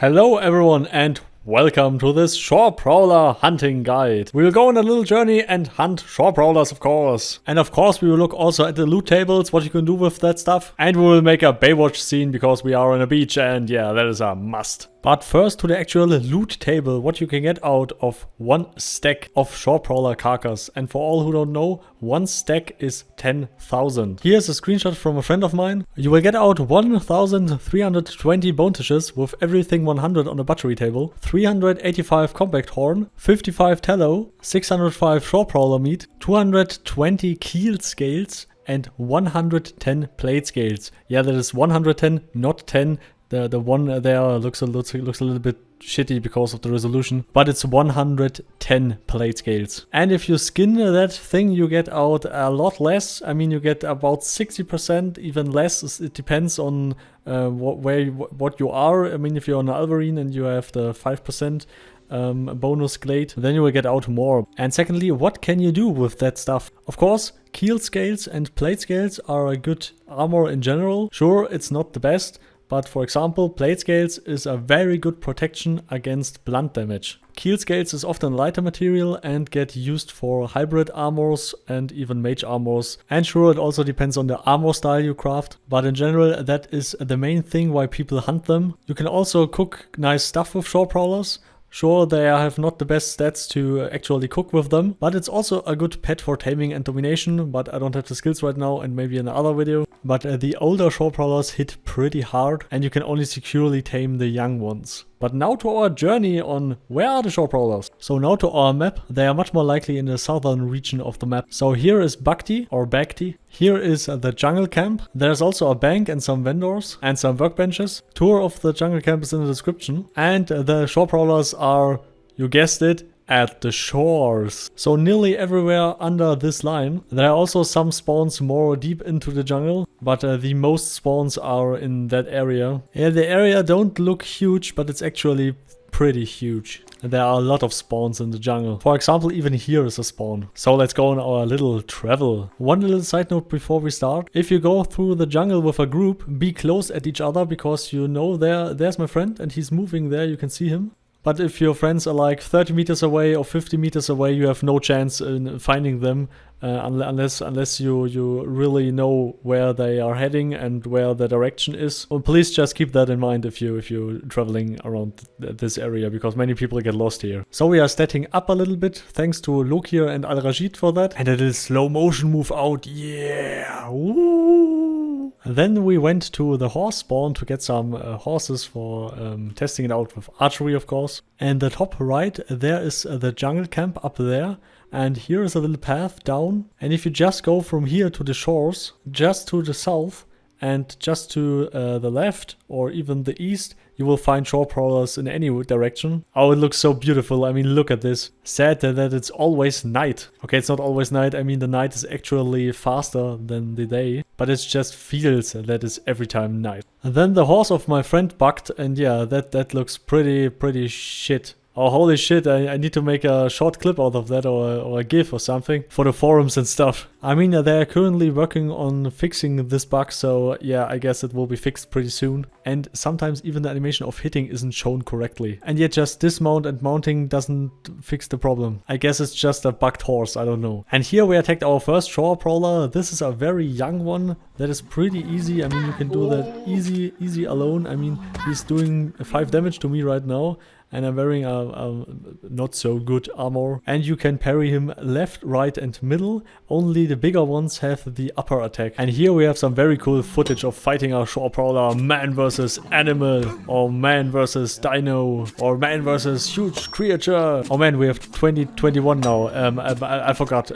Hello everyone and welcome to this Shore Prowler hunting guide. We will go on a little journey and hunt Shore Prowlers, of course. And of course we will look also at the loot tables, what you can do with that stuff. And we will make a baywatch scene because we are on a beach and yeah, that is a must. But first to the actual loot table, what you can get out of one stack of Shore Prowler carcass. And for all who don't know, one stack is 10,000. Here's a screenshot from a friend of mine. You will get out 1,320 bone tissues with everything 100 on the butchery table, 385 compact horn, 55 tallow, 605 Shore Prowler meat, 220 keel scales, and 110 plate scales. Yeah, that is 110, not 10. The one there looks a little bit shitty because of the resolution, but it's 110 plate scales. And if you skin that thing, you get out a lot less. I mean, you get about 60%, even less. It depends on what you are. I mean, if you're on Alvarine and you have the 5% bonus glade, then you will get out more. And secondly, what can you do with that stuff? Of course, keel scales and plate scales are a good armor in general. Sure, it's not the best, but for example, plate scales is a very good protection against blunt damage. Keel scales is often lighter material and get used for hybrid armors and even mage armors. And sure, it also depends on the armor style you craft, but in general that is the main thing why people hunt them. You can also cook nice stuff with Shore Prowlers. Sure, they have not the best stats to actually cook with them, but it's also a good pet for taming and domination, but I don't have the skills right now and maybe in another video. But the older Shore Prowlers hit pretty hard and you can only securely tame the young ones. But now to our journey on where are the Shore Prowlers. So now to our map. They are much more likely in the southern region of the map. So here is Bhakti or Bhakti. Here is the jungle camp. There's also a bank and some vendors and some workbenches. Tour of the jungle camp is in the description. And the Shore Prowlers are, you guessed it, at the shores. So nearly everywhere under this line. There are also some spawns more deep into the jungle, but the most spawns are in that area. Yeah, the area don't look huge, but it's actually pretty huge. There are a lot of spawns in the jungle. For example, even here is a spawn. So let's go on our little travel. One little side note before we start. If you go through the jungle with a group, be close at each other because you know there's my friend and he's moving there, you can see him. But if your friends are like 30 meters away or 50 meters away, you have no chance in finding them unless you really know where they are heading and where the direction is. Well, please just keep that in mind if you're traveling around this area, because many people get lost here. So we are statting up a little bit, thanks to Lokir and Al-Rashid for that. And a little slow motion move out, yeah! Woo! Then we went to the horse spawn to get some horses for testing it out with archery, of course. And the top right, there is the jungle camp up there. And here is a little path down. And if you just go from here to the shores, just to the south and just to the left or even the east, you will find Shore Prowlers in any direction. Oh, it looks so beautiful. I mean, look at this. Sad that it's always night. Okay, it's not always night. I mean, the night is actually faster than the day. But it just feels that it's every time night. And then the horse of my friend bucked. And yeah, that looks pretty shit. Oh, holy shit, I need to make a short clip out of that or a GIF or something for the forums and stuff. I mean, they're currently working on fixing this bug, so yeah, I guess it will be fixed pretty soon. And sometimes even the animation of hitting isn't shown correctly. And yet just dismount and mounting doesn't fix the problem. I guess it's just a bugged horse, I don't know. And here we attacked our first Shore Prowler. This is a very young one. That is pretty easy. I mean, you can do that easy alone. I mean, he's doing 5 damage to me right now. And I'm wearing a not so good armor. And you can parry him left, right and middle. Only the bigger ones have the upper attack. And here we have some very cool footage of fighting a Shore Prowler, man versus animal, or man versus dino, or man versus huge creature. Oh man, we have 2021 now. I forgot.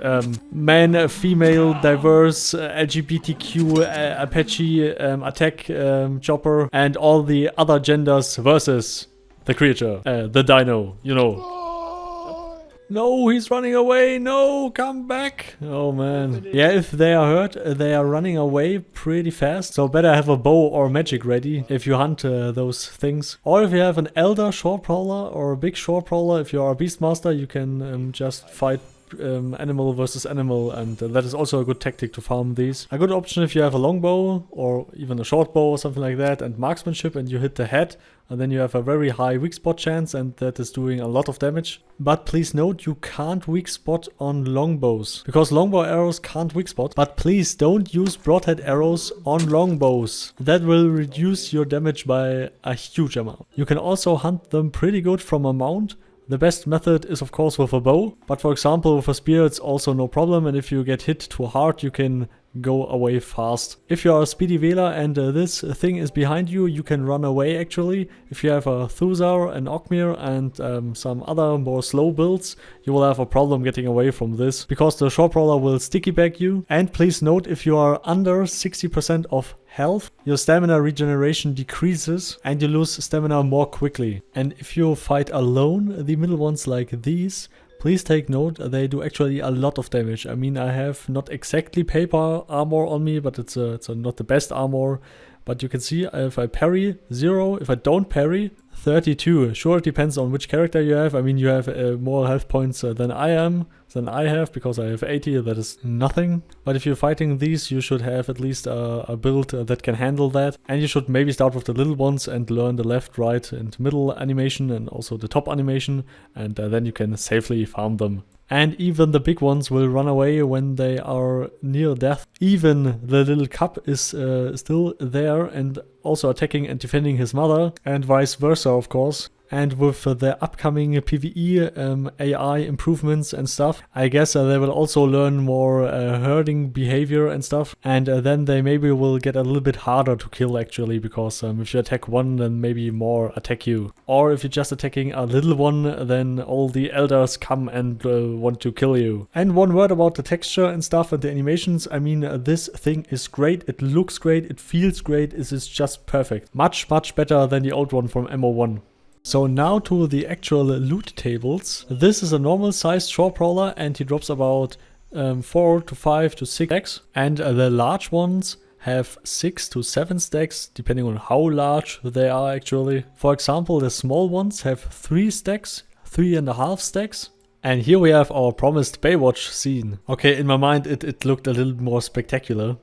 Man, female, diverse, LGBTQ, Apache, attack, chopper, and all the other genders versus the creature, the dino, you know. No, he's running away. No, come back. Oh man. Yeah, if they are hurt, they are running away pretty fast. So better have a bow or magic ready if you hunt those things. Or if you have an elder Shore Prowler or a big Shore Prowler, if you are a Beastmaster, you can just fight animal versus animal, and that is also a good tactic to farm these. A good option if you have a longbow or even a short bow or something like that, and marksmanship, and you hit the head, and then you have a very high weak spot chance, and that is doing a lot of damage. But please note, you can't weak spot on longbows, because longbow arrows can't weak spot. But please don't use broadhead arrows on longbows. That will reduce your damage by a huge amount. You can also hunt them pretty good from a mount. The best method is of course with a bow, but for example with a spear it's also no problem, and if you get hit too hard you can go away fast. If you are a speedy Vela and this thing is behind you, you can run away actually. If you have a Thuzar, an Okmir and some other more slow builds, you will have a problem getting away from this, because the Shore Prowler will sticky back you. And please note, if you are under 60% of health, your stamina regeneration decreases and you lose stamina more quickly. And if you fight alone, the middle ones like these, please take note, they do actually a lot of damage. I mean, I have not exactly paper armor on me, but it's not the best armor. But you can see if I parry 0, if I don't parry 32. Sure, it depends on which character you have. I mean, you have more health points than I have, because I have 80, that is nothing. But if you're fighting these, you should have at least a build that can handle that. And you should maybe start with the little ones and learn the left, right and middle animation and also the top animation, and then you can safely farm them. And even the big ones will run away when they are near death. Even the little cub is still there and also attacking and defending his mother, and vice versa of course. And with the upcoming PvE AI improvements and stuff, I guess they will also learn more herding behavior and stuff. And then they maybe will get a little bit harder to kill actually, because if you attack one, then maybe more attack you. Or if you're just attacking a little one, then all the elders come and want to kill you. And one word about the texture and stuff and the animations. I mean, this thing is great. It looks great. It feels great. It is just perfect. Much, much better than the old one from MO1. So now to the actual loot tables. This is a normal sized Shore Prowler and he drops about 4 to 5 to 6 stacks. And the large ones have 6 to 7 stacks, depending on how large they are actually. For example, the small ones have 3 stacks, 3.5 stacks. And here we have our promised Baywatch scene. Okay, in my mind it looked a little more spectacular.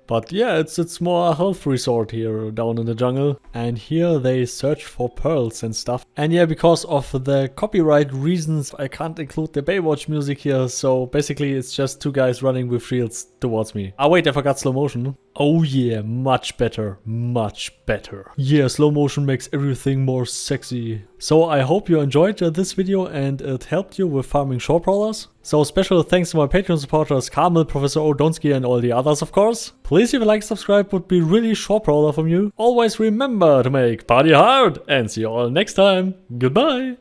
But yeah, it's more a health resort here down in the jungle. And here they search for pearls and stuff. And yeah, because of the copyright reasons, I can't include the Baywatch music here. So basically it's just 2 guys running with shields towards me. Ah wait, I forgot slow motion. Oh yeah, much better, much better. Yeah, slow motion makes everything more sexy. So I hope you enjoyed this video and it helped you with farming Shore Prowlers. So special thanks to my Patreon supporters Carmel, Professor Odonsky and all the others of course. Please leave a like, subscribe, would be really Shore Prowler from you. Always remember to make party hard and see you all next time. Goodbye.